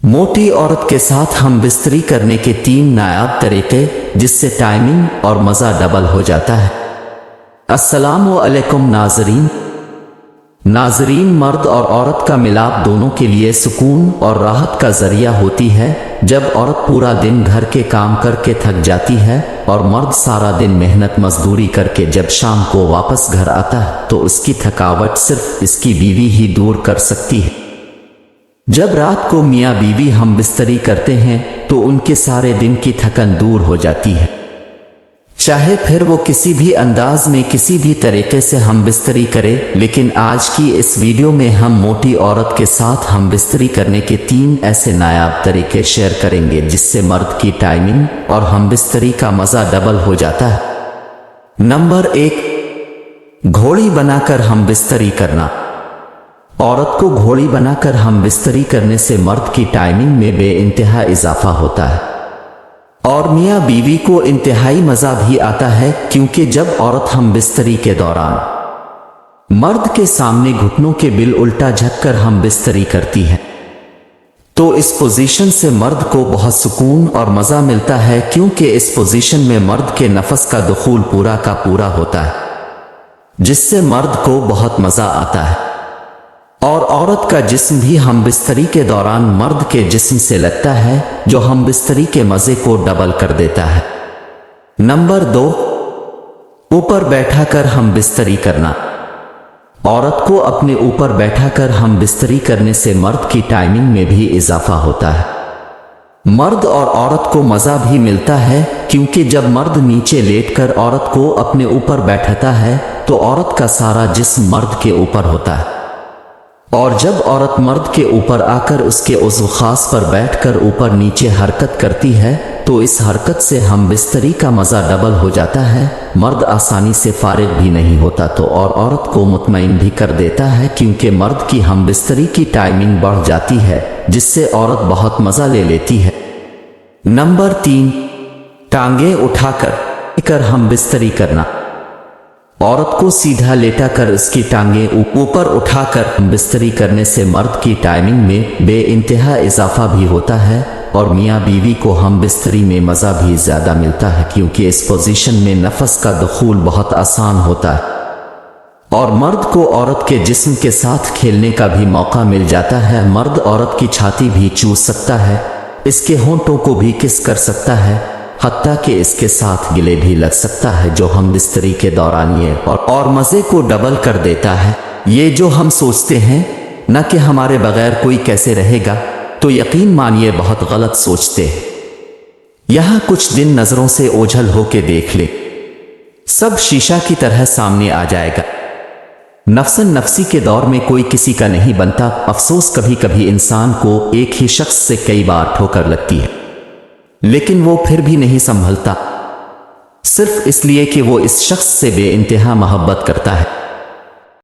मोटी औरत के साथ हम बिस्तरी करने के 3 नायाब तरीके जिससे टाइमिंग और मज़ा डबल हो जाता है। अस्सलामु अलैकुम नाजरीन, मर्द और औरत का मिलाप दोनों के लिए सुकून और राहत का जरिया होती है। जब औरत पूरा दिन घर के काम करके थक जाती है और मर्द सारा दिन मेहनत मजदूरी करके जब शाम को वापस घर आता है तो उसकी थकावट सिर्फ इसकी बीवी ही दूर कर सकती है। जब रात को मियाँ बीवी हम बिस्तरी करते हैं तो उनके सारे दिन की थकन दूर हो जाती है। चाहे फिर वो किसी भी अंदाज में किसी भी तरीके से हम बिस्तरी करे, लेकिन आज की इस वीडियो में हम मोटी औरत के साथ हम बिस्तरी करने के 3 ऐसे नायाब तरीके शेयर करेंगे जिससे मर्द की टाइमिंग और हम बिस्तरी का मज़ा डबल हो जाता है। नंबर 1, घोड़ी बनाकर हम बिस्तरी करना। औरत को घोड़ी बनाकर हम बिस्तरी करने से मर्द की टाइमिंग में बेइंतहा इजाफा होता है और मियाँ बीवी को इंतहाई मज़ा भी आता है, क्योंकि जब औरत हम बिस्तरी के दौरान मर्द के सामने घुटनों के बिल उल्टा झुककर हम बिस्तरी करती है तो इस पोजीशन से मर्द को बहुत सुकून और मज़ा मिलता है, क्योंकि इस पोजीशन में मर्द के नफस का दुखूल पूरा का पूरा होता है जिससे मर्द को बहुत मज़ा आता है और औरत का जिस्म भी हम बिस्तरी के दौरान मर्द के जिस्म से लगता है, जो हम बिस्तरी के मज़े को डबल कर देता है। नंबर 2, ऊपर बैठाकर हम बिस्तरी करना। औरत को अपने ऊपर बैठाकर हम बिस्तरी करने से मर्द की टाइमिंग में भी इजाफा होता है। मर्द और औरत को मज़ा भी मिलता है, क्योंकि जब मर्द नीचे लेटकर औरत को अपने ऊपर बैठाता है तो औरत का सारा जिस्म मर्द के ऊपर होता है और जब औरत मर्द के ऊपर आकर उसके उज़्व खास पर बैठकर ऊपर नीचे हरकत करती है तो इस हरकत से हम बिस्तरी का मज़ा डबल हो जाता है। मर्द आसानी से फारिग भी नहीं होता तो और औरत को मुतमईन भी कर देता है, क्योंकि मर्द की हम बिस्तरी की टाइमिंग बढ़ जाती है जिससे औरत बहुत मज़ा ले लेती है। नंबर 3, टांगे उठाकर हम बिस्तरी करना। औरत को सीधा लेटाकर उसकी टांगे ऊपर उठाकर बिस्तरी करने से मर्द की टाइमिंग में बेइंतहा इजाफा भी होता है और मियाँ बीवी को हम बिस्तरी में मज़ा भी ज़्यादा मिलता है, क्योंकि इस पोजीशन में नफस का दुखूल बहुत आसान होता है और मर्द को औरत के जिस्म के साथ खेलने का भी मौका मिल जाता है। मर्द औरत की छाती भी चूस सकता है, इसके होंठों को भी किस कर सकता है, हत्ता कि इसके साथ गिले भी लग सकता है, जो हम बिस्तरी के दौरान ये और मज़े को डबल कर देता है। ये जो हम सोचते हैं न कि हमारे बगैर कोई कैसे रहेगा, तो यकीन मानिए बहुत गलत सोचते हैं। यहाँ कुछ दिन नज़रों से ओझल होके देख ले, सब शीशा की तरह सामने आ जाएगा। नफ्सन नफसी के दौर में कोई किसी का नहीं बनता। अफसोस कभी कभी इंसान को एक ही शख्स से कई बार ठोकर लगती है, लेकिन वो फिर भी नहीं संभलता, सिर्फ इसलिए कि वो इस शख्स से बेइंतहा मोहब्बत करता है।